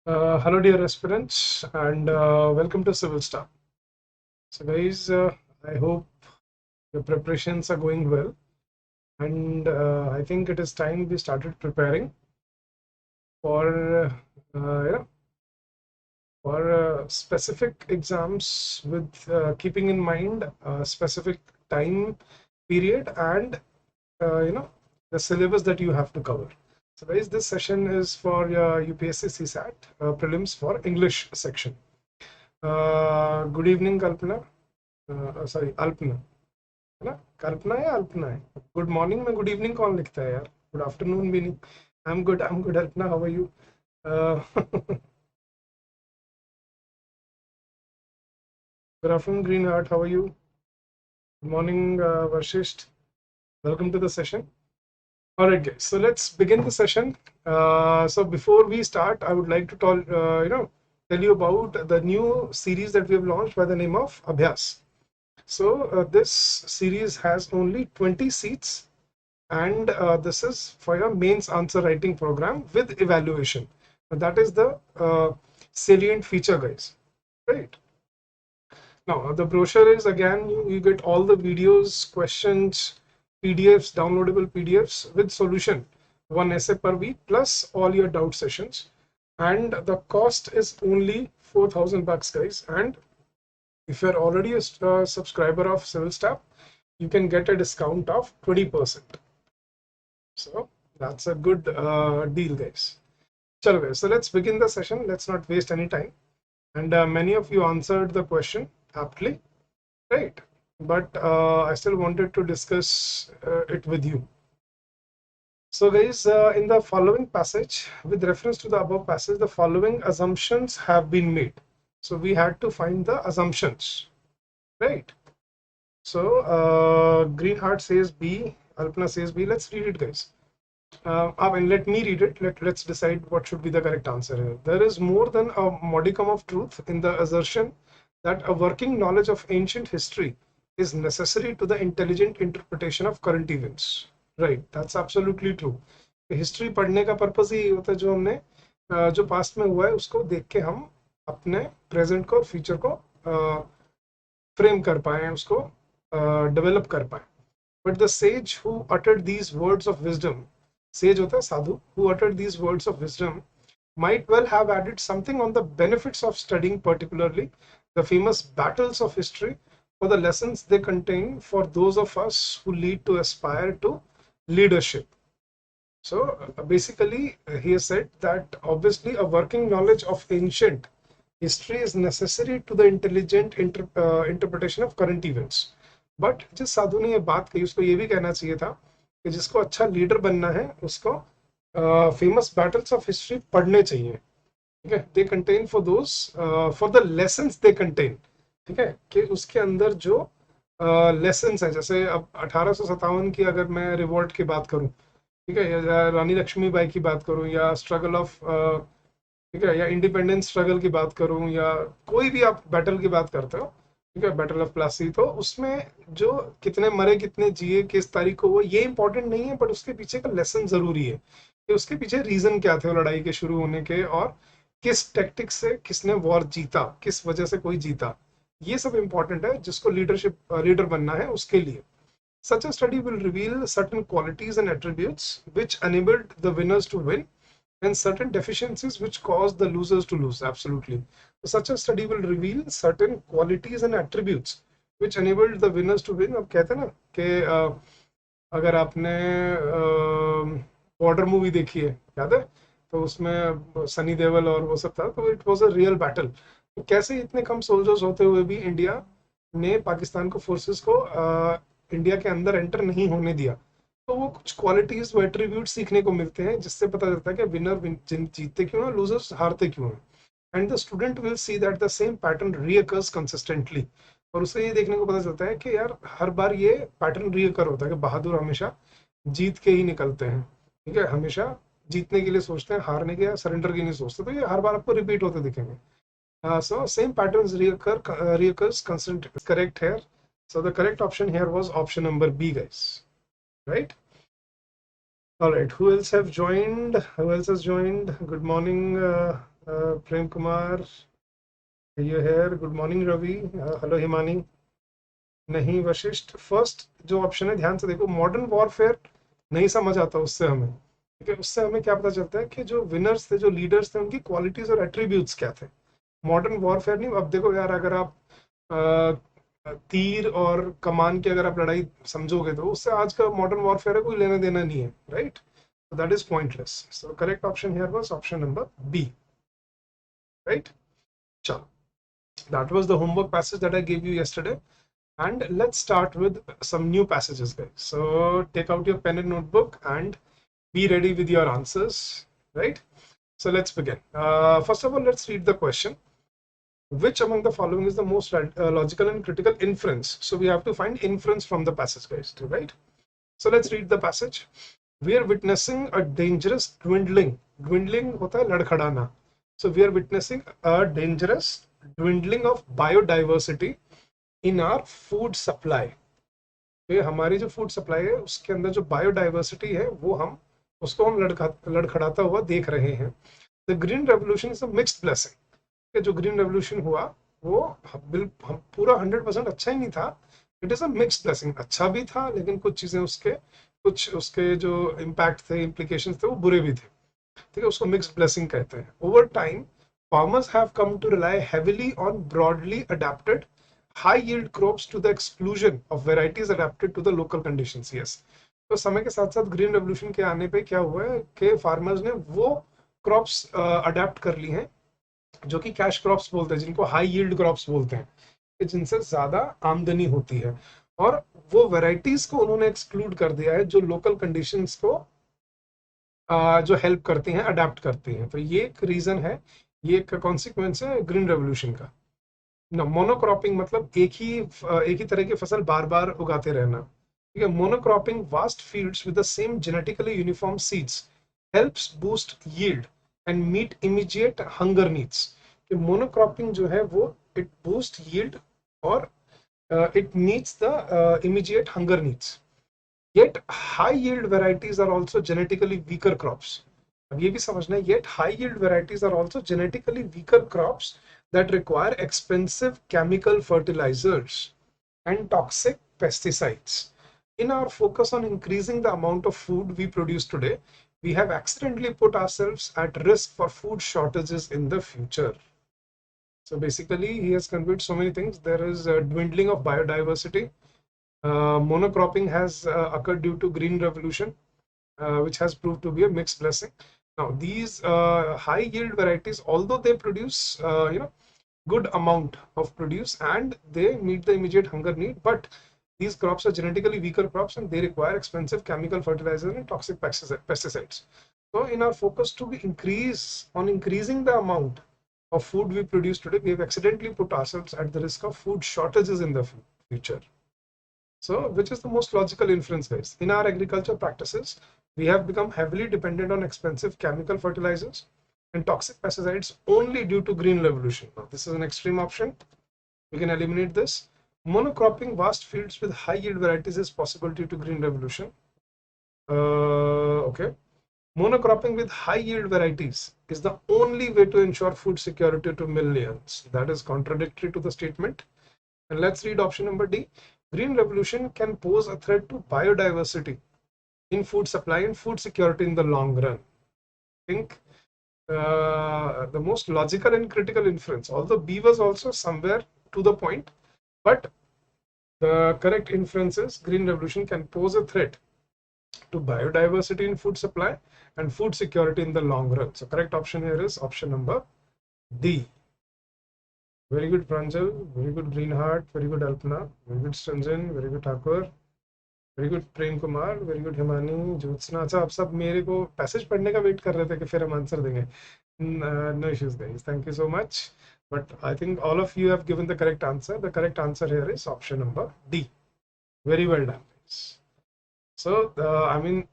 Hello, dear aspirants, and welcome to Civil Star. So, guys, I hope your preparations are going well, and I think it is time we started preparing for specific exams with keeping in mind a specific time period and the syllabus that you have to cover. So, guys, this session is for UPSC CSAT prelims for English section. Good evening, Kalpana. Sorry, Alpna, है ना? कल्पना है, अल्पना है. Good morning में good evening कौन लिखता है यार? Good afternoon भी नहीं. I am good Alpana, how are you? Good afternoon, Green Heart, how are you? Good morning, Varshisht. Welcome to the session. All right, guys. So let's begin the session. So before we start, I would like to tell you about the new series that we have launched by the name of Abhyaas. So this series has only 20 seats, and this is for your mains answer writing program with evaluation. That is the salient feature, guys. Right. Now the brochure is, again, you get all the videos, questions, PDFs, downloadable PDFs with solution, one essay per week plus all your doubt sessions, and the cost is only 4,000 bucks, guys. And if you're already a subscriber of Civil Staff, you can get a discount of 20%. So that's a good deal, guys. Chalo, guys. So let's begin the session. Let's not waste any time. And many of you answered the question aptly, right? But I still wanted to discuss it with you. So guys, in the following passage, with reference to the above passage, the following assumptions have been made. So we had to find the assumptions, right? So Greenheart says B, Alpna says B. Let's read it, guys. And let me read it. Let's decide what should be the correct answer here. There is more than a modicum of truth in the assertion that a working knowledge of ancient history is necessary to the intelligent interpretation of current events. Right, that's absolutely true. History पढ़ने का purpose ही होता है, जो हमने जो past में हुआ है उसको देख के हम अपने प्रेजेंट को और फ्यूचर को फ्रेम कर पाए, उसको डेवलप कर पाए. But the sage who uttered these words of wisdom, sage hota hai sadhu, who uttered these words of wisdom, might well have added something on the benefits of studying particularly the famous battles of history for the lessons they contain for those of us who lead to aspire to leadership. So basically he has said that obviously a working knowledge of ancient history is necessary to the intelligent interpretation of current events. But जिस साधु ने ये बात कही उसको ये भी कहना चाहिए था कि जिसको अच्छा लीडर बनना है उसको फेमस बैटल्स ऑफ हिस्ट्री पढ़ने चाहिए. ठीक है, they contain for those for the lessons they contain. ठीक है, कि उसके अंदर जो लेसन्स हैं, जैसे अब 1857 की अगर मैं रिवॉल्ट की बात करूं, ठीक है, या रानी लक्ष्मीबाई की बात करूं, या स्ट्रगल ऑफ ठीक है, या इंडिपेंडेंस स्ट्रगल की बात करूं, या कोई भी आप बैटल की बात करते हो, ठीक है, बैटल ऑफ प्लासी, तो उसमें जो कितने मरे कितने जिए किस तारीख को, वो ये इंपॉर्टेंट नहीं है, बट उसके पीछे का लेसन जरूरी है कि उसके पीछे रीजन क्या थे लड़ाई के शुरू होने के, और किस टेक्टिक से किसने वॉर जीता, किस वजह से कोई जीता, ये सब इंपॉर्टेंट है जिसको लीडर बनना है उसके लिए. Such a study will reveal certain qualities and attributes which enabled the winners to win and certain deficiencies which caused the losers to lose. Absolutely. So such a study will reveal certain qualities and attributes which enabled the winners to win. अब कहते हैं ना कि अगर आपने border movie देखी है, याद है, तो उसमें सनी देओल और वो सब था, तो it was a real battle. तो कैसे इतने कम सोल्जर्स होते हुए भी इंडिया ने पाकिस्तान को फोर्सेस को इंडिया के अंदर एंटर नहीं होने दिया. तो वो कुछ क्वालिटीज, वो एट्रीब्यूट सीखने को मिलते हैं जिससे पता चलता है कि विनर जीतते क्यों हैं, लूजर्स हारते क्यों हैं. And the student will see that the same pattern recurs consistently. और उससे ये देखने को पता चलता है कि यार हर बार ये पैटर्न रीअकर होता है कि बहादुर हमेशा जीत के ही निकलते हैं. ठीक है, हमेशा जीतने के लिए सोचते हैं, हारने के या सरेंडर के नहीं सोचते. तो ये हर बार आपको रिपीट होते दिखेंगे. So same patterns reoccurs constant. Correct here. So the correct option here was option number B, guys. Right? All right. Who else have joined? Who else has joined? Good morning, Prem Kumar, you here? Good morning, Ravi. Hello, Himani. नहीं Vashishtha, first जो option है ध्यान से देखो, modern warfare नहीं समझ आता उससे हमें, ठीक है। उससे हमें क्या पता चलता है कि जो विनर्स थे, जो लीडर्स थे, उनकी क्वालिटीज और एट्रीब्यूट्स क्या थे। मॉडर्न वॉरफेयर नहीं। अब देखो यार, अगर आप तीर और कमान की अगर आप लड़ाई समझोगे तो उससे आज का मॉडर्न वॉरफेयर है कोई लेना देना नहीं है, right. That is pointless. So correct option here was option number B, right. चलो, that was the homework passage that I gave you yesterday. And let's start with some new passages, guys. So take out your pen and notebook and be ready with your answers, right? So let's begin. First of all, let's read the question. Which among the following is the most logical and critical inference? So we have to find inference from the passage, guys, too, right? So let's read the passage. We are witnessing a dangerous dwindling. Dwindling hota hai ladkhadana. So we are witnessing a dangerous dwindling of biodiversity in our food supply. तो हमारी जो food supply है उसके अंदर जो biodiversity है वो हम उसको हम लड़खड़ाता हुआ देख रहे हैं। The green revolution is a mixed blessing. जो ग्रीन रेवोल्यूशन हुआ वो हम पूरा 100% अच्छा ही नहीं था। It is a mixed blessing, अच्छा भी था लेकिन कुछ चीजें उसके, कुछ उसके जो इम्पैक्ट थे, इम्प्लीकेशन थे, वो बुरे भी थे, ठीक है। उसको मिक्स्ड ब्लेसिंग कहते हैं। Over time farmers have come to rely heavily on broadly adapted high yield crops to the exclusion of varieties adapted to the local conditions. Yes. तो समय के साथ साथ ग्रीन रेवोल्यूशन के आने पे क्या हुआ है कि फार्मर्स ने वो क्रॉप्स अडेप्ट कर ली हैं जो कि कैश क्रॉप्स बोलते हैं, जिनको हाई यील्ड क्रॉप्स बोलते हैं, जिनसे ज्यादा आमदनी होती है। और वो वैरायटीज को उन्होंने एक्सक्लूड कर दिया है जो लोकल कंडीशंस को जो हेल्प करती हैं, अडेप्ट करती हैं। तो ये एक रीजन है, ये एक कॉन्सिक्वेंस है ग्रीन रेवोल्यूशन का। ना मोनोक्रॉपिंग मतलब एक ही तरह की फसल बार बार उगाते रहना, ठीक है। Monocropping vast fields with the same genetically uniform seeds helps boost yield and meet immediate hunger needs. कि मोनोक्रॉपिंग जो है वो इट बूस्ट यील्ड और it meets the immediate hunger needs. Yet high yield varieties are also genetically weaker crops. अब ये भी समझना है, yet high yield varieties are also genetically weaker crops that require expensive chemical fertilizers and toxic pesticides. In our focus on increasing the amount of food we produce today, we have accidentally put ourselves at risk for food shortages in the future. So basically, he has conveyed so many things. There is a dwindling of biodiversity. Monocropping has occurred due to green revolution, which has proved to be a mixed blessing. Now, these high yield varieties, although they produce, good amount of produce and they meet the immediate hunger need, but these crops are genetically weaker crops and they require expensive chemical fertilizers and toxic pesticides. So in our focus to increasing the amount of food we produce today, we have accidentally put ourselves at the risk of food shortages in the future. So which is the most logical inference, guys? In our agriculture practices, we have become heavily dependent on expensive chemical fertilizers and toxic pesticides only due to green revolution. Now, this is an extreme option. We can eliminate this. Monocropping vast fields with high yield varieties is possible due to green revolution. Okay. Monocropping with high yield varieties is the only way to ensure food security to millions. That is contradictory to the statement. And let's read option number D. Green revolution can pose a threat to biodiversity in food supply and food security in the long run. I think the most logical and critical inference, although B was also somewhere to the point, but the correct inference is green revolution can pose a threat to biodiversity in food supply and food security in the long run. So correct option here is option number D. Very good Pranjal, very good Greenheart, very good Alpna, very good Sanjan, very good Thakur, very good Prem Kumar, very good Himani, Jyotsna. अच्छा, आप सब मेरे को passage पढ़ने का wait कर रहे थे कि फिर हम आंसर देंगे. No issues, guys. Thank you so much. But I think all of you have given the correct answer. The correct answer here is option number D. Very well done, guys. So, I mean,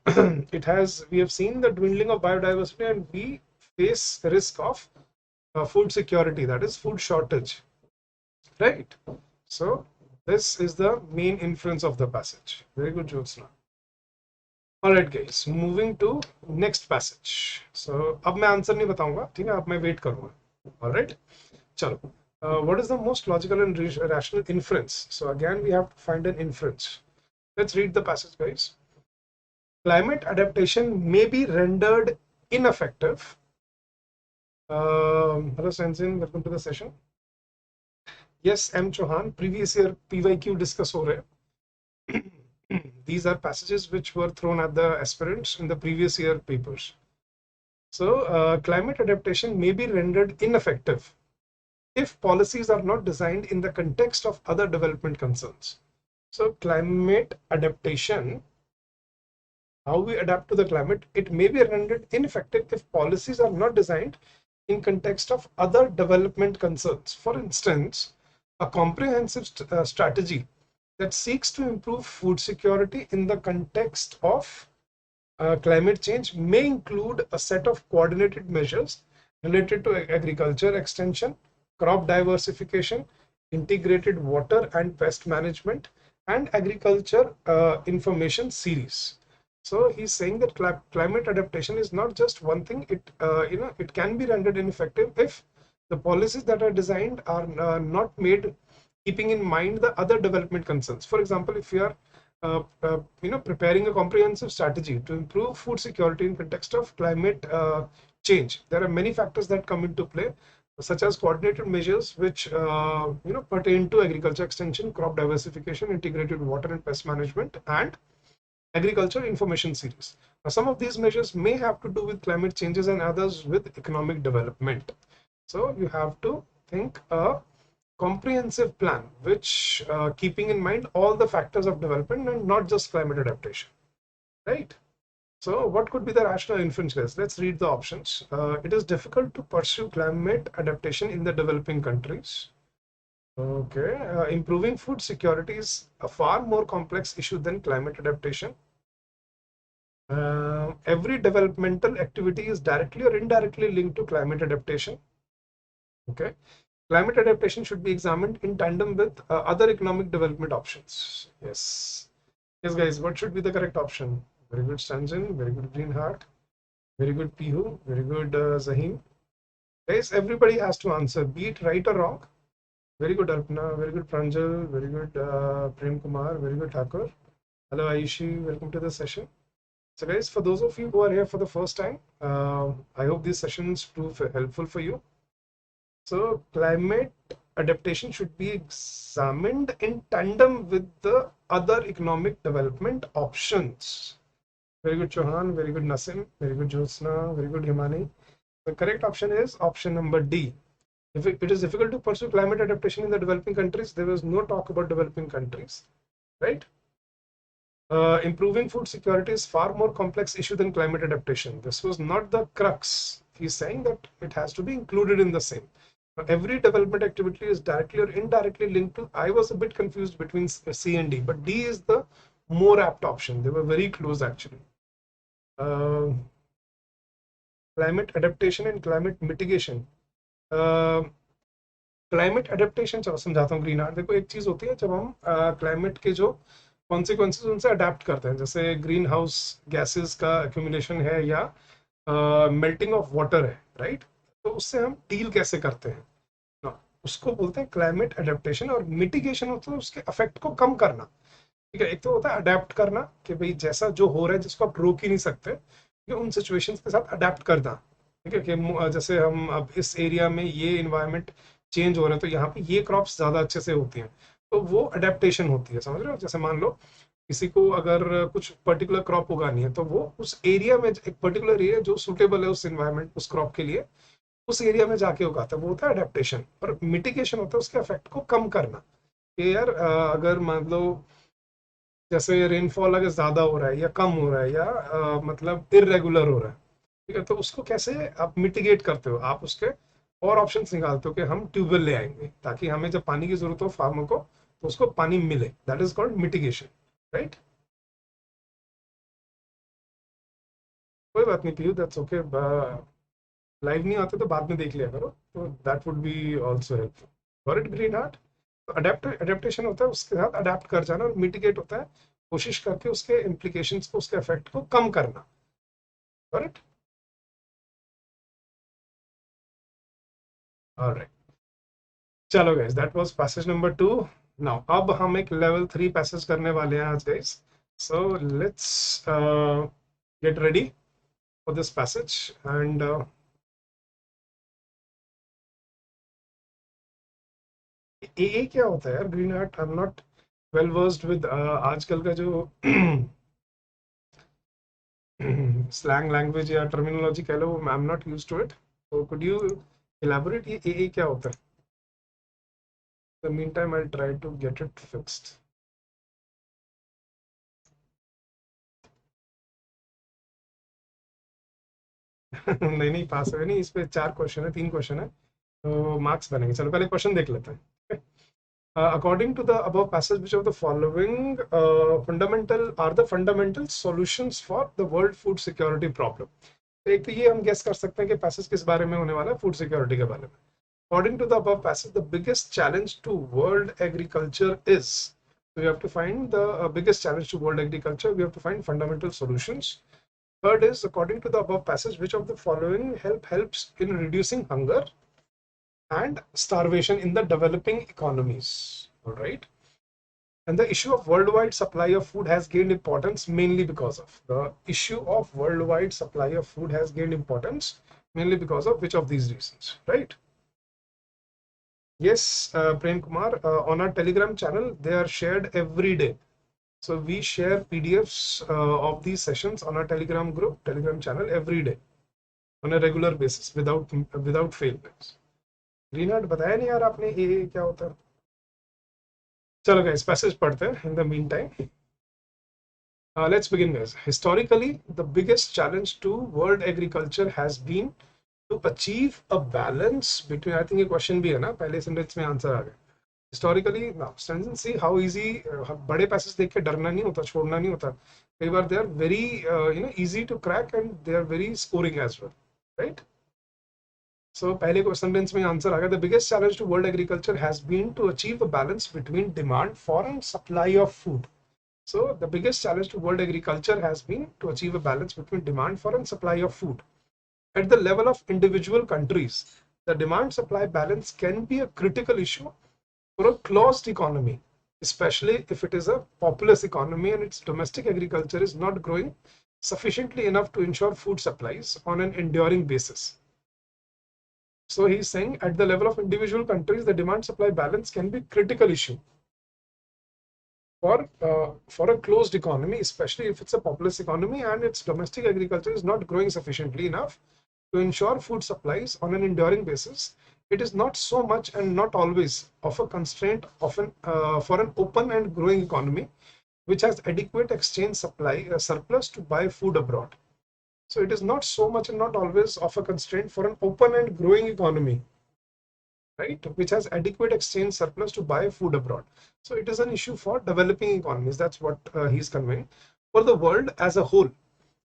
we have seen the dwindling of biodiversity and we face the risk of food security, that is food shortage, right? So this is the main inference of the passage. Very good, Jyotsna. Alright guys, moving to next passage. So अब मैं answer नहीं बताऊंगा, ठीक है, अब मैं wait करूंगा. Alright, चलो. What is the most logical and rational inference? So again we have to find an inference. Let's read the passage, guys. Climate adaptation may be rendered ineffective. Hello Senzin, welcome to the session. Yes, M. Chauhan, previous year PYQ discuss ho rahe. These are passages which were thrown at the aspirants in the previous year papers. So, climate adaptation may be rendered ineffective if policies are not designed in the context of other development concerns. So, climate adaptation, how we adapt to the climate, it may be rendered ineffective if policies are not designed in context of other development concerns. For instance, a comprehensive strategy that seeks to improve food security in the context of climate change may include a set of coordinated measures related to agriculture extension, crop diversification, integrated water and pest management, and agriculture information series. So he's saying that climate adaptation is not just one thing. It can be rendered ineffective if the policies that are designed are not made keeping in mind the other development concerns. For example, if you are preparing a comprehensive strategy to improve food security in context of climate change, there are many factors that come into play, such as coordinated measures which pertain to agriculture extension, crop diversification, integrated water and pest management, and agriculture information series. Now, some of these measures may have to do with climate changes and others with economic development. So you have to think a comprehensive plan which keeping in mind all the factors of development and not just climate adaptation, right? So what could be the rational inference, guys? Let's read the options. It is difficult to pursue climate adaptation in the developing countries. Okay, improving food security is a far more complex issue than climate adaptation. Every developmental activity is directly or indirectly linked to climate adaptation. Okay, climate adaptation should be examined in tandem with other economic development options. Yes, yes, guys. What should be the correct option? Very good, Sanjan. Very good, Greenheart. Very good, Pihu. Very good, Zahim. Guys, everybody has to answer, be it right or wrong. Very good, Arpana. Very good, Pranjal. Very good, Prem Kumar. Very good, Thakur. Hello, Aishi. Welcome to the session. So guys, for those of you who are here for the first time, I hope these sessions prove helpful for you. So climate adaptation should be examined in tandem with the other economic development options. Very good, Chauhan. Very good, Nasim. Very good, Jyotsna. Very good, Himani. The correct option is option number D. If it is difficult to pursue climate adaptation in the developing countries, there was no talk about developing countries, right? Improving food security is far more complex issue than climate adaptation. This was not the crux. He's saying that it has to be included in the same. Every development activity is directly or indirectly linked to. I was a bit confused between C and D, but D is the more apt option. They were very close actually. Climate adaptation and climate mitigation. Climate adaptation चलो समझाता हूँ. Green art देखो, एक चीज होती है जब हम क्लाइमेट के जो कॉन्सिक्वेंसेस उनसे अडेप्ट करते हैं, जैसे ग्रीन हाउस गैसेस का एक्यूमुलेशन है या मेल्टिंग ऑफ वाटर है, राइट? तो उससे हम डील कैसे करते हैं ना, उसको बोलते हैं क्लाइमेट एडेप्टेशन. और मिटिगेशन होता है उसके इफेक्ट को कम करना. ठीक है, एक तो होता है अडेप्ट करना कि भाई जैसा जो हो रहा है जिसको आप रोक ही नहीं सकते, ठीक है, उन सिचुएशंस के साथ अडेप्ट करना. ठीक है, कि जैसे हम अब इस एरिया में ये इन्वायरमेंट चेंज हो रहा है तो यहाँ पे ये क्रॉप्स ज्यादा अच्छे से होती हैं, तो वो अडेप्टेशन होती है. समझ रहे हो? जैसे मान लो किसी को अगर कुछ पर्टिकुलर क्रॉप उगानी है तो वो उस एरिया में, एक पर्टिकुलर एरिया जो सुटेबल है उस इन्वायरमेंट उस क्रॉप के लिए, उस एरिया में जाके उगाता है, वो होता है अडेप्टेशन. और मिटिगेशन होता है उसके इफेक्ट को कम करना. कि यार अगर मान लो जैसे रेनफॉल अगर ज्यादा हो रहा है या कम हो रहा है या मतलब इरेगुलर हो रहा है, ठीक है, तो उसको कैसे आप मिटिगेट करते हो, आप उसके और ऑप्शंस निकालते हो कि हम ट्यूबवेल ले आएंगे ताकि हमें जब पानी की जरूरत हो फार्मर को तो उसको पानी मिले. That is called mitigation, right? कोई बात नहीं पीयू, दैट्स ओके. लाइव नहीं आते तो बाद में देख लिया करो, तो that would be also helpful. For it green heart, adaptation होता है उसके साथ अडेप्ट कर जाना, और मिटिगेट होता है कोशिश करके उसके implications को, उसके effect को कम करना. Correct? All right. चलो guys, that was passage number 2. Now अब हम एक level 3 passage करने वाले हैं आज guys. So let's get ready for this passage. And AA क्या होता है यार? Green heart, I M not well versed with आजकल का जो स्लैंग लैंग्वेज या टर्मिनोलॉजी कह लो, आई एम नॉट यूज्ड टू इट. So could you elaborate ये AA क्या होता है? In the meantime, I'll try to get it fixed. नहीं नहीं, पास है नहीं, इस पे 4 क्वेश्चन है, 3 क्वेश्चन है, तो मार्क्स बनेंगे. चलो पहले क्वेश्चन देख लेते हैं. According to the above passage, which of the following are the fundamental solutions for the world food security problem? तो एक तो ये हम गेस कर सकते हैं कि पैसेज किस बारे में होने वाला है, फूड सिक्योरिटी के बारे में. According to the above passage, the biggest challenge to world agriculture is. So we have to find the biggest challenge to world agriculture. We have to find fundamental solutions. Third is, according to the above passage, which of the following helps in reducing hunger and starvation in the developing economies? All right. And the issue of worldwide supply of food has gained importance mainly because of which of these reasons, right? Yes, Prem Kumar, on our Telegram channel, they are shared every day. So we share PDFs of these sessions on our Telegram group, Telegram channel every day on a regular basis without fail. रीनाट बताया नहीं यार आपने ये क्या होता है. चलो guys, passage पढ़ते हैं. In the meantime, let's begin guys. Historically, the biggest challenge to world agriculture has been to achieve a balance between, I think ये क्वेश्चन भी है ना, पहले सेंटेंस में आंसर आ गया. Historically, now students see how easy, बड़े passage देख के डरना नहीं होता, छोड़ना नहीं होता. कई बार they are very easy to crack and they are very scoring as well, right? So पहले को सेंटेंस में आंसर आ गया. The biggest challenge to world agriculture has been to achieve a balance between demand for and supply of food. So the biggest challenge to world agriculture has been to achieve a balance between demand for and supply of food. At the level of individual countries, the demand-supply balance can be a critical issue for a closed economy, especially if it is a populous economy and its domestic agriculture is not growing sufficiently enough to ensure food supplies on an enduring basis. So he's saying at the level of individual countries, the demand-supply balance can be a critical issue for a closed economy, especially if it's a populous economy and its domestic agriculture is not growing sufficiently enough to ensure food supplies on an enduring basis. It is not so much and not always of a constraint often for an open and growing economy, which has adequate exchange supply surplus to buy food abroad. So it is not so much and not always of a constraint for an open and growing economy, right, which has adequate exchange surplus to buy food abroad. So it is an issue for developing economies. That's what he's conveying. For the world as a whole,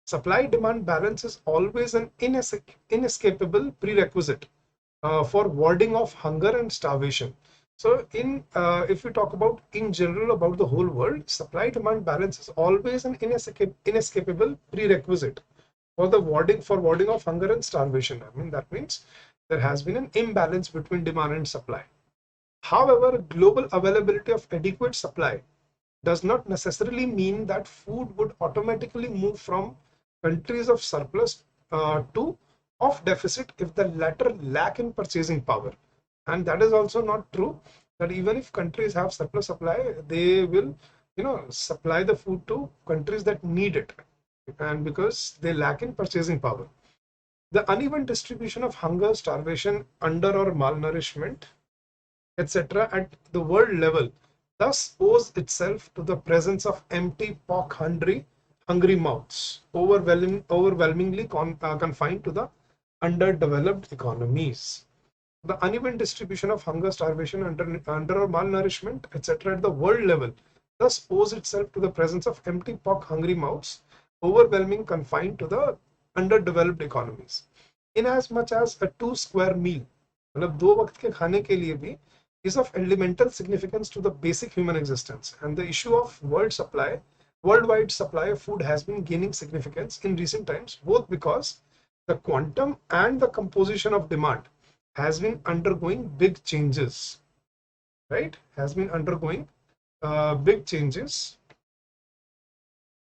supply-demand balance is always an inescapable prerequisite for warding off hunger and starvation. So if we talk about in general about the whole world, supply-demand balance is always an inescapable prerequisite for warding off hunger and starvation. I mean, that means there has been an imbalance between demand and supply. However, global availability of adequate supply does not necessarily mean that food would automatically move from countries of surplus to of deficit if the latter lack in purchasing power. And that is also not true, that even if countries have surplus supply, they will supply the food to countries that need it, and because they lack in purchasing power. The uneven distribution of hunger, starvation, under or malnourishment, etc. at the world level thus owes itself to the presence of empty, hungry mouths, overwhelmingly confined to the underdeveloped economies. The uneven distribution of hunger, starvation, under or malnourishment, etc. at the world level thus owes itself to the presence of empty, hungry mouths, overwhelming confined to the underdeveloped economies. Inasmuch as a 2 square meal, मतलब 2 वक्त के खाने के लिए भी, is of elemental significance to the basic human existence, and the issue of world supply Worldwide supply of food has been gaining significance in recent times, both because the quantum and the composition of demand has been undergoing big changes, right? Has been undergoing big changes,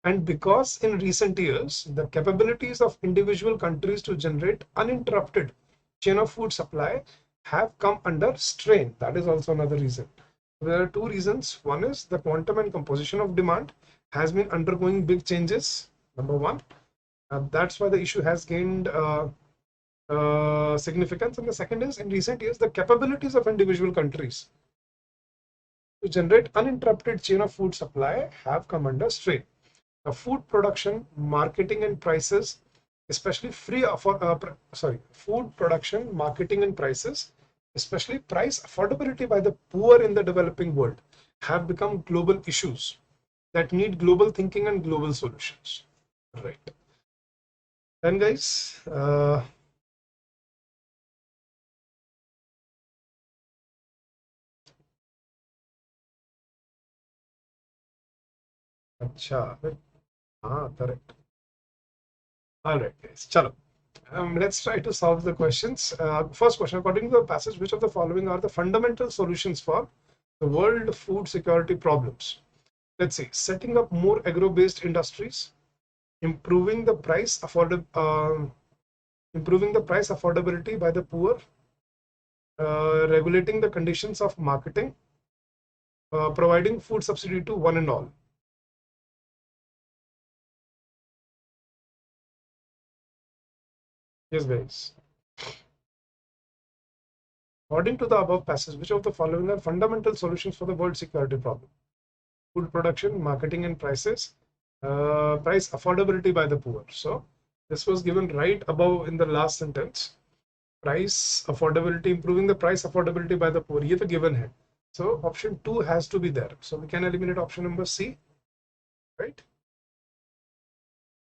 and because in recent years, the capabilities of individual countries to generate uninterrupted chain of food supply have come under strain. That is also another reason. There are two reasons. One is the quantum and composition of demand has been undergoing big changes. Number one, that's why the issue has gained significance. And the second is, in recent years, the capabilities of individual countries to generate uninterrupted chain of food supply have come under strain. Food production, marketing, and prices, especially food production, marketing, and prices, especially price affordability by the poor in the developing world, have become global issues that need global thinking and global solutions. Right. Then, guys, अच्छा, correct. All right, guys. Chalo. Let's try to solve the questions. First question, according to the passage, which of the following are the fundamental solutions for the world food security problems? Let's see, setting up more agro-based industries, improving the price affordability by the poor, regulating the conditions of marketing, providing food subsidy to one and all. Yes, guys. According to the above passage, which of the following are fundamental solutions for the world security problem? Food production, marketing, and prices, price affordability by the poor. So this was given right above in the last sentence. Price affordability, improving the price affordability by the poor. ये तो given है. So option 2 has to be there. So we can eliminate option number C, right?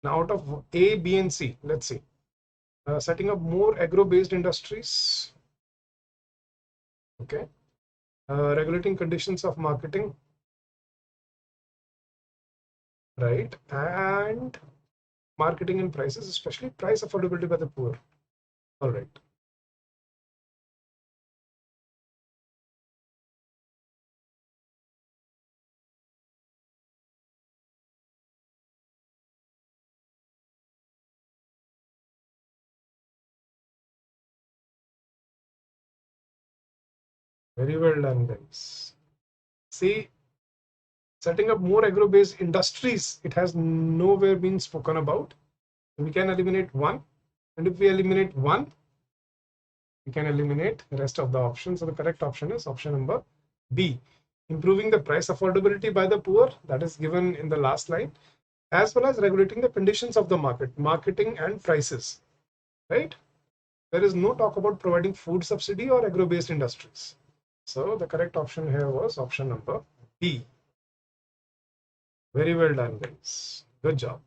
Now out of A, B, and C, let's see. Setting up more agro-based industries. Okay. Regulating conditions of marketing. Right. And marketing and prices, especially price affordability by the poor. All right. Very well done, guys. See, setting up more agro-based industries, it has nowhere been spoken about. We can eliminate one. And if we eliminate one, we can eliminate the rest of the options. So the correct option is option number B. Improving the price affordability by the poor, that is given in the last line, as well as regulating the conditions of the market, marketing and prices, right? There is no talk about providing food subsidy or agro-based industries. So the correct option here was option number B. Very well done, guys. Good job.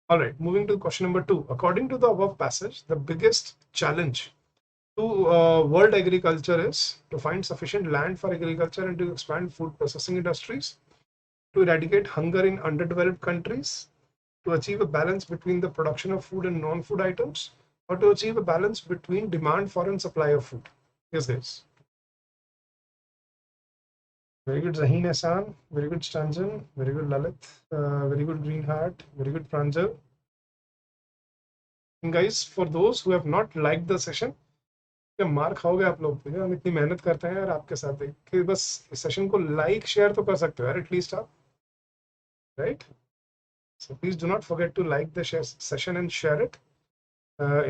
All right, moving to question number 2. According to the above passage, the biggest challenge to world agriculture is to find sufficient land for agriculture and to expand food processing industries, to eradicate hunger in underdeveloped countries, to achieve a balance between the production of food and non-food items, or to achieve a balance between demand for and supply of food. Yes, guys. Very good, Zaheen Hassan. Very good, Stanjan. Very good, Lalit. Very good, Green Heart. Very good, Pranjal. And guys, for those who have not liked the session, क्या मार खाओगे आप लोग? हम इतनी मेहनत करते हैं यार आपके साथ, कि बस इस सेशन को लाइक शेयर तो कर सकते हो यार एटलीस्ट आप, right? So please do not forget to like the session and share it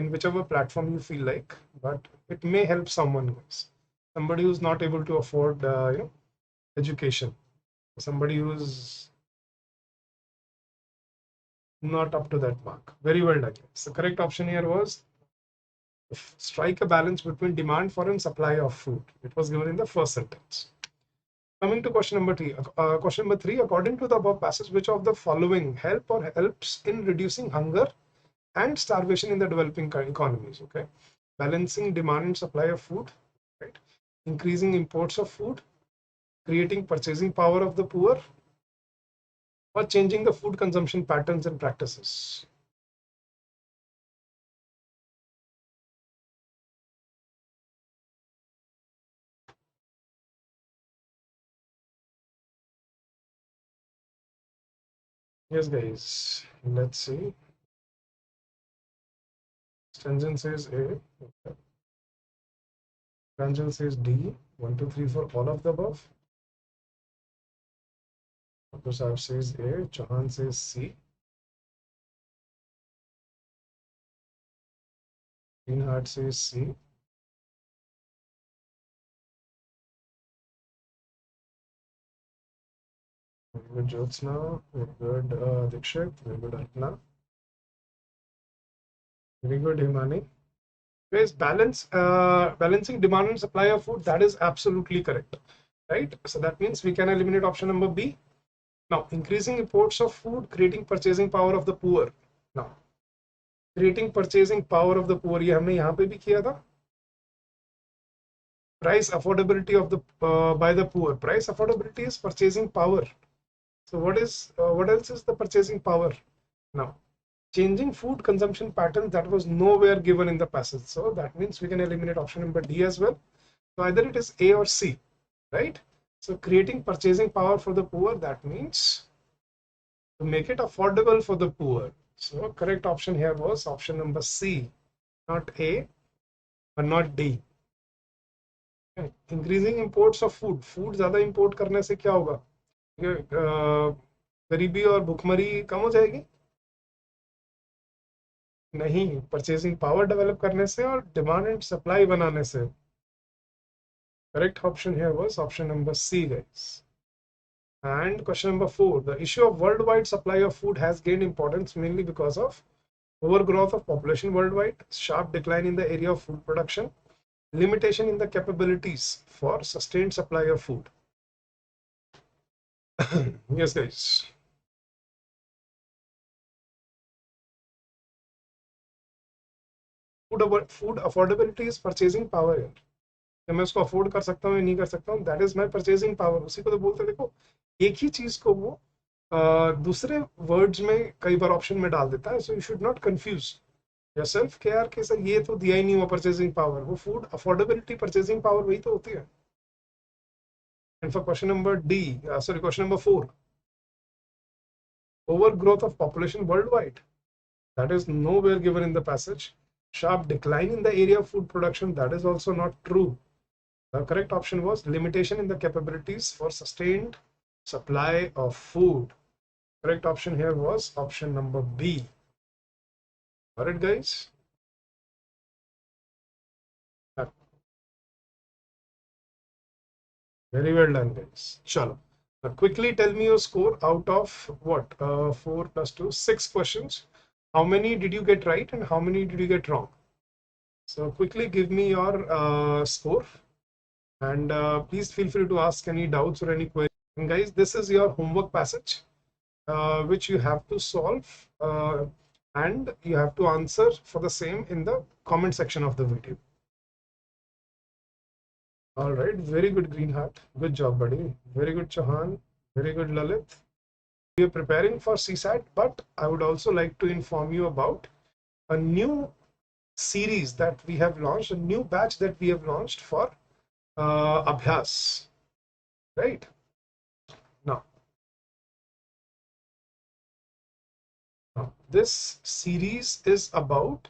in whichever platform you feel like. But it may help someone, guys. Somebody who's not able to afford, education. Somebody who's not up to that mark. Very well done. So the correct option here was strike a balance between demand for and supply of food. It was given in the first sentence. Coming to question number 3. Question number 3. According to the above passage, which of the following helps in reducing hunger and starvation in the developing economies? Okay, balancing demand and supply of food, right? Increasing imports of food, creating purchasing power of the poor, or changing the food consumption patterns and practices? Yes, guys. Let's see. Stangen says A. Pranjal says D. 1, 2, 3 for all of the above. Prasad says A. Chauhan says C. Greenheart says C. Very good, Jyotsna. Very good, Dikshit. Very good, Arpana. Very good, Himani. Guys, balancing demand and supply of food, that is absolutely correct, right? So that means we can eliminate option number B. Now, increasing imports of food, creating purchasing power of the poor. Now, creating purchasing power of the poor, ये हमने यहाँ पे भी किया था. Price affordability of the by the poor. Price affordability is purchasing power. So what else is the purchasing power? Now, changing food consumption patterns, that was nowhere given in the passage. So that means we can eliminate option number D as well. So either it is A or C, right? So creating purchasing power for the poor, that means to make it affordable for the poor. So correct option here was option number C, not A or not D. Okay. Increasing imports of food. Food ज़्यादा import करने से क्या होगा? गरीबी और भुखमरी कम हो जाएगी? नहीं, परचेसिंग पावर डेवलप करने से और डिमांड एंड सप्लाई बनाने से. Correct option here was option number C, guys. And question number 4, the issue of worldwide supply of food has gained importance mainly because of overgrowth of population worldwide, sharp decline in the area of food production, limitation in the capabilities for sustained supply of food. Yes, guys. Food affordability is purchasing power here. मैं उसको afford कर सकता हूँ या नहीं कर सकता हूँ, that is my purchasing power. उसी को तो बोलते, देखो एक ही चीज को वो दूसरे वर्ड्स में कई बार ऑप्शन में डाल देता है. So you should not confuse yourself कि यार कि सर ये तो दिया ही नहीं हुआ परचेजिंग पावर. वो फूड अफोर्डेबिलिटी परचेजिंग पावर वही तो होती है. And for question number D, sorry question number 4, overgrowth of population worldwide, that is nowhere given in the passage. Sharp decline in the area of food production, that is also not true. The correct option was limitation in the capabilities for sustained supply of food. Correct option here was option number B. Got it, guys? Very well done, guys. Chalo. Now quickly tell me your score out of what? 4 plus 2, 6 questions. How many did you get right and how many did you get wrong? So quickly give me your score. And please feel free to ask any doubts or any questions. And guys, this is your homework passage, which you have to solve and you have to answer for the same in the comment section of the video. All right, very good, Greenheart. Good job, buddy. Very good, Chauhan. Very good, Lalit. We are preparing for CSAT, but I would also like to inform you about a new series that we have launched, a new batch that we have launched for Abhyaas, right? Now, this series is about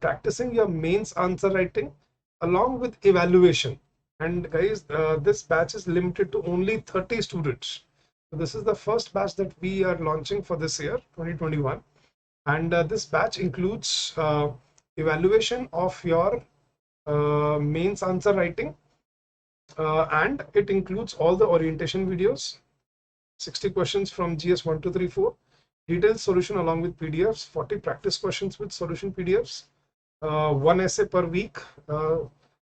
practicing your mains answer writing along with evaluation. And guys, this batch is limited to only 30 students. So this is the first batch that we are launching for this year, 2021. And this batch includes evaluation of your mains answer writing, and it includes all the orientation videos, 60 questions from GS 1, 2, 3, 4, detailed solution along with PDFs, 40 practice questions with solution PDFs, one essay per week,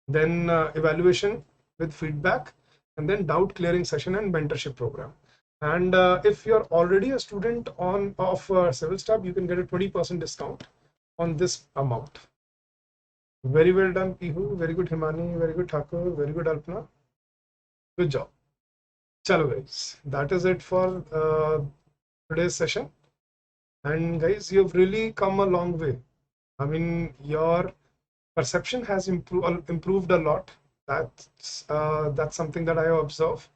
then evaluation with feedback, and then doubt clearing session and mentorship program. And if you're already a student of Civil Staff, you can get a 20% discount on this amount. Very well done, Pihu. Very good, Himani. Very good, Thakur. Very good, Alpana. Good job. Chalo, guys. That is it for today's session. And guys, you've really come a long way. I mean, your perception has improved a lot. That's something that I observe.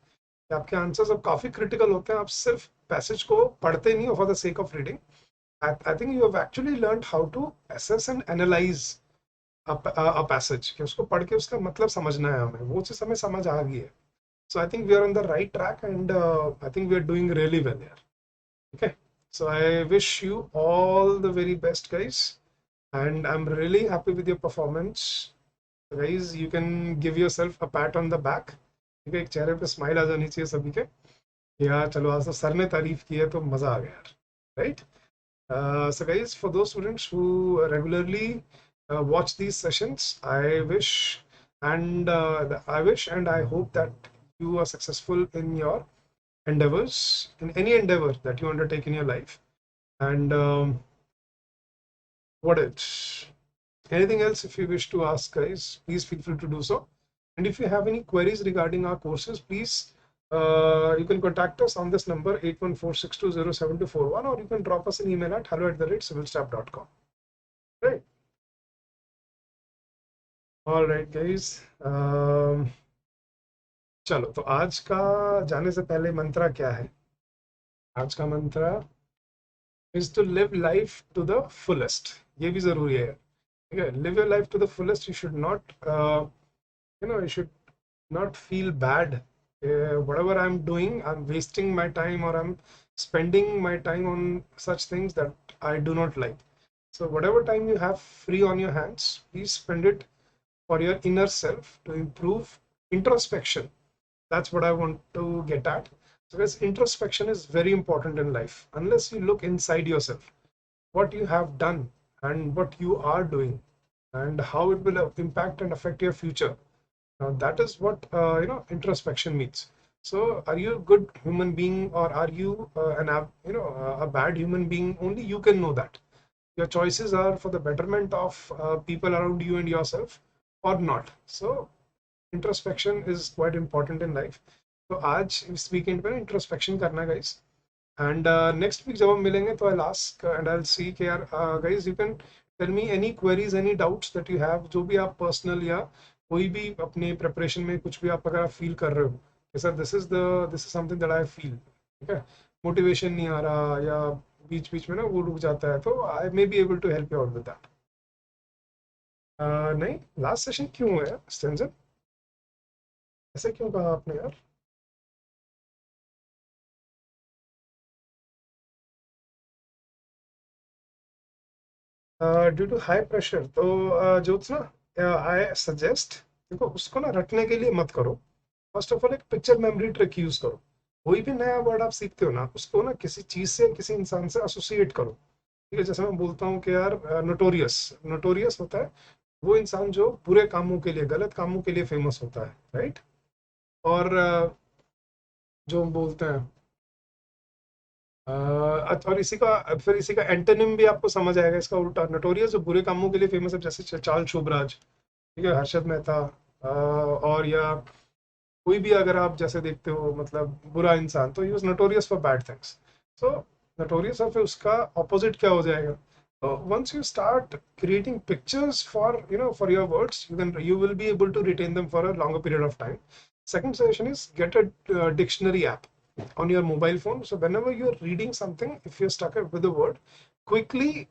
कि आपके answers अब काफी critical होते हैं. आप सिर्फ passage को पढ़ते नहीं हो for the sake of reading. I think you have actually learned how to assess and analyze a passage, कि उसको पढ़ के उसका मतलब समझना है हमें. वो चीज हमें समझ आ गई है. So I think we are on the right track, and I think we are doing really well here. Okay. So I wish you all the very best, guys, and I'm really happy with your performance. Guys, you can give yourself a pat on the back. ठीक है, एक चेहरे पे smile आ जानी चाहिए सभी के. यार चलो, आज तो सर ने तारीफ की है तो मजा आ गया यार. Right. So guys, for those students who regularly watch these sessions, I wish and I hope that you are successful in your endeavors, in any endeavor that you undertake in your life. And what else? Anything else if you wish to ask, guys, please feel free to do so. And if you have any queries regarding our courses, please you can contact us on this number 8146207241, or you can drop us an email at hello@civilstaff.com. Right. All right, guys. चलो, तो आज का जाने से पहले मंत्रा क्या है? आज का mantra is to live life to the fullest. ये भी जरूरी है. ठीक है, live your life to the fullest. You should not you should not feel bad. Whatever I'm doing, I'm wasting my time, or I'm spending my time on such things that I do not like. So whatever time you have free on your hands, please spend it for your inner self to improve introspection. That's what I want to get at. So guys, introspection is very important in life. Unless you look inside yourself, what you have done and what you are doing, and how it will impact and affect your future. Now that is what introspection means. So are you a good human being, or are you a bad human being? Only you can know that. Your choices are for the betterment of people around you and yourself, or not. So introspection is quite important in life. तो आज इस weekend पे introspection करना guys. And next week जब हम मिलेंगे तो I'll ask and I'll see कि यार guys, you can tell me any queries, any doubts that you have, जो भी आप personal या कोई भी अपने प्रिपरेशन में कुछ भी आप अगर आप फील कर रहे हो कि sir this is something that I feel. ठीक है, मोटिवेशन नहीं आ रहा या बीच बीच में ना वो रुक जाता है, तो I may be able to help you out with that. नहीं, लास्ट सेशन क्यों है स्टेंजन? ऐसे क्यों कहा आपने यार? Due to high pressure. तो ज्योत्सना, आई सजेस्ट, देखो उसको ना रटने के लिए मत करो. फर्स्ट ऑफ ऑल एक पिक्चर मेमोरी ट्रिक यूज करो. कोई भी नया वर्ड आप सीखते हो ना, उसको ना किसी चीज से, किसी इंसान से एसोसिएट करो. ठीक है, जैसे मैं बोलता हूँ कि यार नोटोरियस. नोटोरियस होता है वो इंसान जो बुरे कामों के लिए, गलत कामों के लिए फेमस होता है. राइट. और जो हम बोलते हैं और इसी का एंटोनिम भी आपको समझ आएगा. इसका उल्टा, नोटोरियस जो बुरे कामों के लिए फेमस है, जैसे चार्ल्स शोभराज, ठीक है, हर्षद मेहता, और या कोई भी अगर आप जैसे देखते हो मतलब बुरा इंसान, तो he was notorious for bad things. So notorious, और फिर उसका ऑपोजिट क्या हो जाएगा? तो once you start creating pictures for your words, you will be able to retain them for a longer period of time. Second suggestion is get a dictionary app on your mobile phone. So whenever you're reading something, if you're stuck with a word, quickly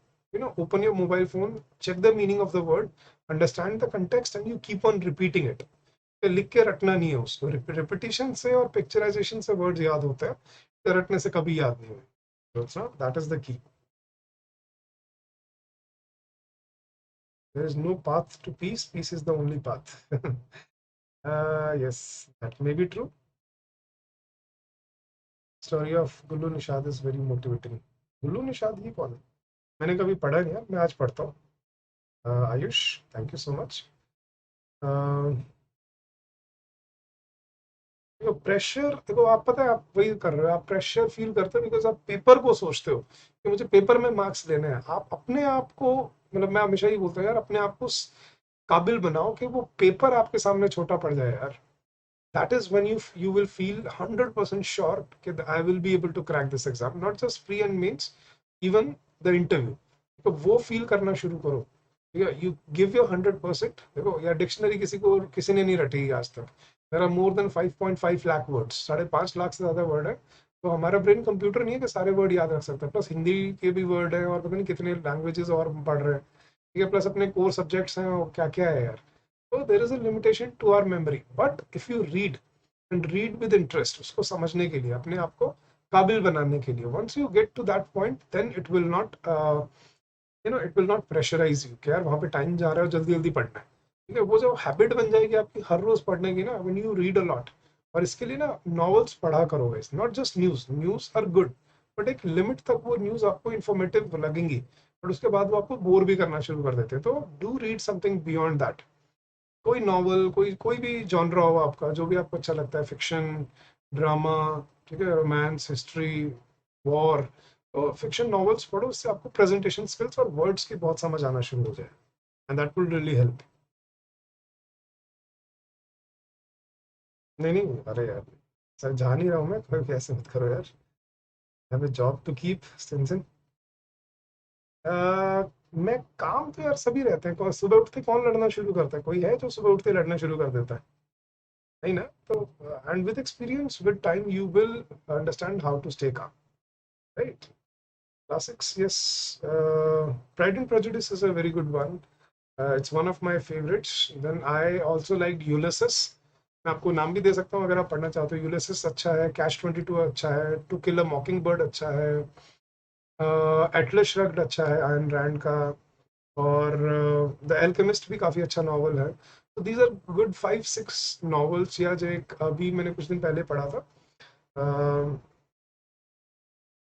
open your mobile phone, check the meaning of the word, understand the context, and you keep on repeating it. लिख के रटना नहीं है उसको. Repetition से और picturisation से words याद होते हैं, तो रटने से कभी याद नहीं हुए. That is the key. There is no path to peace. Peace is the only path. Yes, that may be true. Story of Gullu Nishad is very motivating. गुल्लू निषाद ही कौन है? मैंने कभी पढ़ा नहीं है, मैं आज पढ़ता हूँ. Ayush, thank you so much. देखो प्रेशर, देखो आप पता है आप वही कर रहे हो, आप प्रेशर फील करते हो बिकॉज आप पेपर को सोचते हो कि मुझे पेपर में मार्क्स लेने हैं. आप अपने आप को, मतलब मैं हमेशा ही बोलता हूँ यार, अपने आप को काबिल बनाओ कि वो पेपर आपके सामने छोटा पड़ जाए यार. that is when you will feel 100% sure that I will be able to crack this exam, not just pre and mains, even the interview. तो वो फील करना शुरू करो, ठीक है, यू गिव योर 100%। देखो यार, डिक्शनरी किसी ने नहीं रटी आज तक। There are more than 5.5 lakh words, 5.5 lakh से ज्यादा वर्ड है। तो हमारा ब्रेन कंप्यूटर नहीं है कि सारे वर्ड याद रख सकता है, प्लस हिंदी के भी वर्ड है और पता नहीं कितने लैंग्वेजेस और पढ़ रहे हैं, ठीक है, प्लस अपने कोर सब्जेक्ट्स हैं और क्या क्या है यार। तो there is a limitation to our memory, but if you read and read with interest, उसको समझने के लिए, अपने आप को काबिल बनाने के लिए, once you get to that point, then it will not it will not pressurise you कि यार वहाँ पे टाइम जा रहा है, जल्दी जल्दी पढ़ना है, ठीक है। वो जो हैबिट बन जाएगी आपकी हर रोज पढ़ने की ना, when you read a lot. और इसके लिए ना नॉवेल्स पढ़ा करो guys, not just news. News are good, but एक लिमिट तक वो न्यूज आपको इन्फॉर्मेटिव लगेंगी, बट उसके बाद वो आपको बोर भी करना शुरू कर देते हैं। तो do read something beyond that. कोई नॉवल, कोई कोई भी जॉनरा हो आपका, जो भी आपको अच्छा लगता है, फिक्शन, ड्रामा, ठीक है, रोमांस, हिस्ट्री, वॉर। तो फिक्शन नॉवेल्स पढ़ो, उससे आपको प्रेजेंटेशन स्किल्स और वर्ड्स की बहुत समझ आना शुरू हो जाए, and that will really help. नहीं नहीं, अरे यार, सर जा नहीं रहा हूँ मैं, कभी ऐसे मत करो यार। Have a job to keep सिंसन। मैं काम तो यार सभी रहते हैं, सुबह उठते कौन लड़ना शुरू करता है? कोई है जो सुबह उठते लड़ना शुरू कर देता है? नहीं ना। तो and with experience, with time, you will understand how to stay calm, right? Classics, yes. Pride and Prejudice is a very good one. It's one of my favorites. Then I also liked Ulysses. मैं आपको नाम भी दे सकता हूँ अगर आप पढ़ना चाहते हो। यूलिसिस अच्छा है, कैच 22 अच्छा है, टू किल अ मॉकिंग बर्ड अच्छा है, एटलस श्रग्ड अच्छा है आयन रैंड का, और द एल्केमिस्ट भी काफ़ी अच्छा नॉवल है। तो दीज आर गुड 5-6 नॉवेल्स। या जो एक अभी मैंने कुछ दिन पहले पढ़ा था,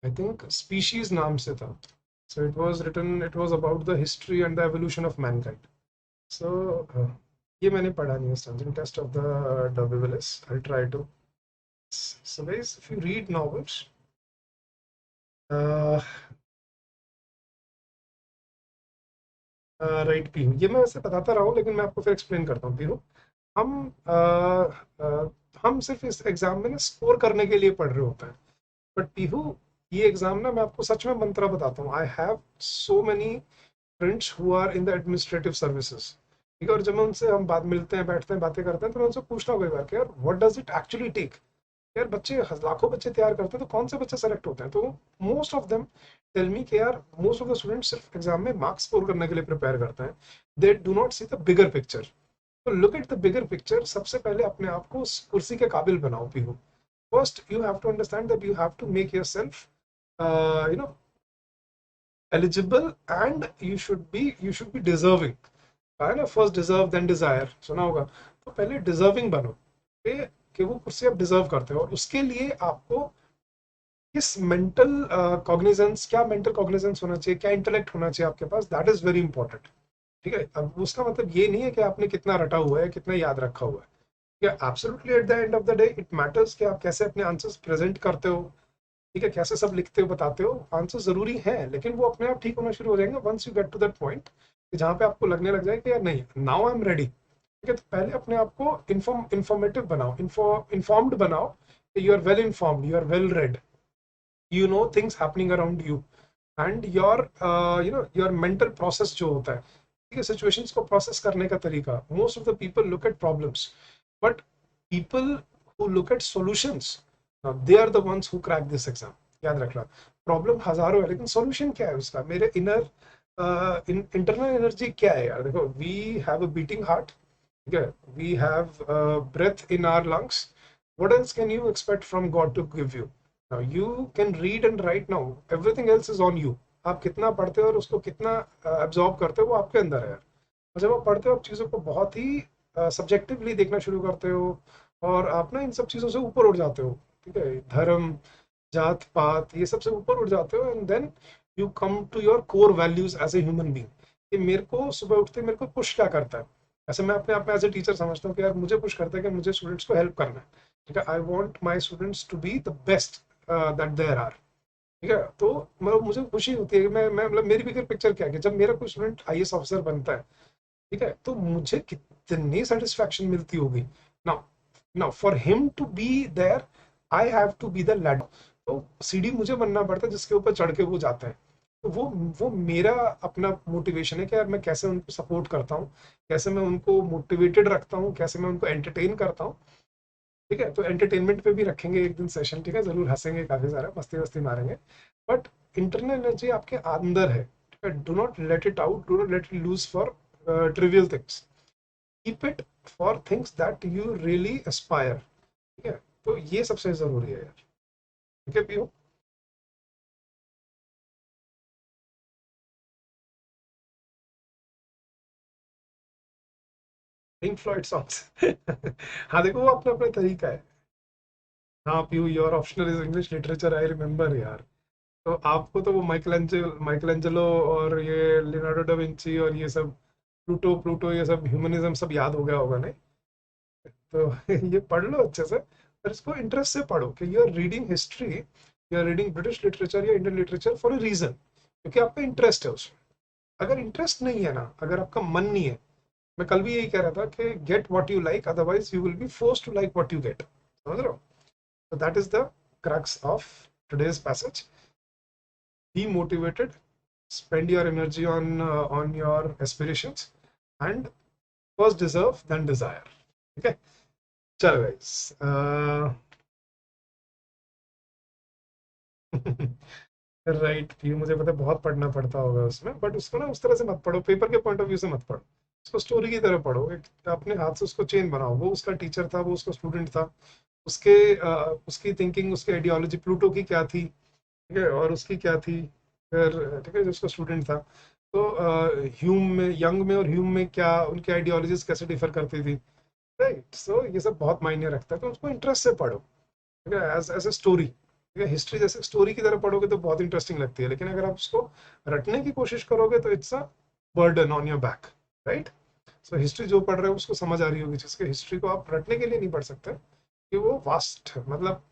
आई थिंक स्पीशीज नाम से था। So it was about the history and the evolution of mankind. So ये मैंने पढ़ा नहीं है, Stanton Test of the WLS. I'll try to. So guys, if you read novels, uh, right Pihu, ये मैं वैसे बताता रहा हूँ, लेकिन मैं आपको फिर एक्सप्लेन करता हूँ। पीहू, हम हम सिर्फ इस एग्जाम में ना स्कोर करने के लिए पढ़ रहे होते हैं, बट पीहू, ये एग्जाम ना, मैं आपको सच में मंत्रा बताता हूँ। I have so many friends who are in the administrative services, ठीक है, और जब मैं उनसे, हम बात मिलते हैं, बैठते हैं, बातें करते हैं, तो मैं उनसे पूछता हूँ कई बार कि यार what does it actually take. यार बच्चे, लाखों बच्चे तैयार करते हैं, तो कौन से बच्चे सेलेक्ट होते हैं? तो most of them tell me कि यार मोस्ट ऑफ द स्टूडेंट्स सिर्फ एग्जाम में मार्क्स स्कोर करने के लिए प्रिपेयर करते हैं, they do not see the bigger picture. तो look at the bigger picture. सबसे पहले अपने आप को उस कुर्सी के काबिल बनाओ Pihu. First you have to understand that you have to make yourself eligible, and you should be deserving, है ना? फर्स्ट डिजर्व देन डिजायर, सुना होगा। तो पहले डिजर्विंग बनो कि वो कुर्सी आप डिजर्व करते हो, और उसके लिए आपको किस मेंटल कॉग्निजेंस, क्या मेंटल कॉग्निजेंस होना चाहिए, क्या इंटेलेक्ट होना चाहिए आपके पास, दैट इज वेरी इंपॉर्टेंट, ठीक है। अब उसका मतलब ये नहीं है कि आपने कितना रटा हुआ है, कितना याद रखा हुआ है। Absolutely at the end of the day it matters कि आप कैसे अपने आंसर्स प्रेजेंट करते हो, ठीक है, कैसे सब लिखते हो, बताते हो। आंसर जरूरी है, लेकिन वो अपने आप ठीक होना शुरू हो जाएंगे once you get to that point जहाँ पे आपको लगने लग जाए कि यार नहीं, नाउ आई एम रेडी, ठीक है। तो पहले अपने आप को इन्फॉर्मेटिव बनाओ, इन्फॉर्म्ड बनाओ, you are well informed, you are well read, you know things happening around you, and your mental process जो होता है, ठीक है, सिचुएशंस को प्रोसेस करने का तरीका। Most of the people look at problems, but people who look at solutions, they are the ones who crack this exam. याद रखना, प्रॉब्लम हजारों है, लेकिन सॉल्यूशन क्या है उसका? मेरे इनर इंटरनल एनर्जी क्या है यार? देखो, we have a beating heart, ठीक है, we have breath in our lungs. what else can you expect from God to give you? Now you can read and write, now everything else is on you. आप कितना पढ़ते हो और उसको कितना absorb करते हो, वो आपके अंदर है यार। और जब आप पढ़ते हो, आप चीज़ों को बहुत ही सब्जेक्टिवली देखना शुरू करते हो, और आप ना इन सब चीज़ों से ऊपर उठ जाते हो, ठीक है, धर्म, जात पात, ये सबसे ऊपर उठ जाते हो, and then you come to your core values as a human being, कि मेरे को सुबह उठते मेरे को पुश क्या करता है। ऐसे मैं अपने आप में एज ए टीचर समझता हूँ कि यार मुझे पुश करता है कि मुझे स्टूडेंट्स को हेल्प करना है, ठीक है। I want my students to be the best that there are, ठीक है। तो मुझे खुशी होती है कि मैं मतलब मेरी बिगर पिक्चर क्या है कि जब मेरा कोई स्टूडेंट आईएएस ऑफिसर बनता है, ठीक है, तो मुझे कितनी सेटिस्फैक्शन मिलती होगी ना। Now for him to be there, I have to be the ladder. तो सीढ़ी मुझे बनना पड़ता है जिसके ऊपर चढ़ के वो जाते हैं. तो वो मेरा अपना मोटिवेशन है कि यार मैं कैसे उनको सपोर्ट करता हूँ, कैसे मैं उनको मोटिवेटेड रखता हूँ, कैसे मैं उनको एंटरटेन करता हूँ. ठीक है, तो एंटरटेनमेंट पे भी रखेंगे एक दिन सेशन. ठीक है, जरूर हंसेंगे, काफी सारा मस्ती वस्ती मारेंगे. बट इंटरनल एनर्जी आपके अंदर है. ठीक है, do not let it out, do not let it loose for trivial things. Keep it for things that you really aspire. ठीक है, तो ये सबसे जरूरी है यार. ठीक है पीयू. Pink Floyd songs. हाँ देखो, वो अपना अपना तरीका है. हाँ Piyu, your optional is English literature, I remember यार. तो आपको तो वो माइकल एंजेलो और ये लियोनार्डो डा विंची और ये सब, प्लूटो प्लूटो ये सब ह्यूमनिज्म सब याद हो गया होगा नहीं. तो ये पढ़ लो अच्छे से, और इसको इंटरेस्ट से पढ़ो कि you are reading history, you are reading British literature या Indian literature for a reason, क्योंकि आपका इंटरेस्ट है उसमें. अगर इंटरेस्ट नहीं है ना, अगर आपका मन नहीं है, मैं कल भी यही कह रहा था कि get what you like, otherwise you will be forced to like what you get. समझ रहे हो? So that is the crux of today's passage. Be motivated, spend your energy on your aspirations, and first deserve, then desire. Okay, चलो guys. Right भी मुझे पता है, बहुत पढ़ना पड़ता होगा उसमें, बट उसको ना उस तरह से मत पढ़ो, पेपर के पॉइंट ऑफ व्यू से मत पढ़ो. उसको स्टोरी की तरह पढ़ो, अपने हाथ से उसको चेन बनाओ. वो उसका टीचर था, वो उसका स्टूडेंट था, उसके उसकी थिंकिंग, उसकी आइडियोलॉजी प्लूटो की क्या थी. ठीक है, और उसकी क्या थी फिर. ठीक है, जो उसका स्टूडेंट था, तो ह्यूम में, यंग में और ह्यूम में क्या उनकी आइडियोलॉजीज कैसे डिफर करती थी. राइट, सो ये सब बहुत मायने रखता है, तो उसको इंटरेस्ट से पढ़ो. ठीक है, एज एज ए स्टोरी. ठीक है, हिस्ट्री जैसे स्टोरी की तरह पढ़ोगे तो बहुत इंटरेस्टिंग लगती है, लेकिन अगर आप उसको रटने की कोशिश करोगे तो it's a burden on your back. Right, so history जो पढ़ रहे हो उसको समझ आ रही होगी, जिसके हिस्ट्री को आप रटने के लिए नहीं पढ़ सकते कि वो वास्ट है, मतलब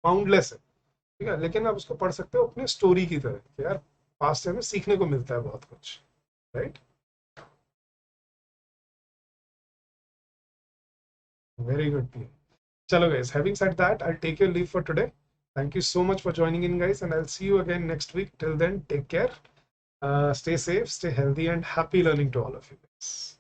बाउंडलेस है. ठीक है, लेकिन आप उसको पढ़ सकते हो अपने स्टोरी की तरह कि यार पास्ट से हमें सीखने को मिलता है बहुत कुछ. Right, very good. चलो guys, having said that, I'll take your leave for today. Thank you so much for joining in guys, and I'll see you again next week. Till then, take care, stay safe, stay healthy, and happy learning to all of you guys.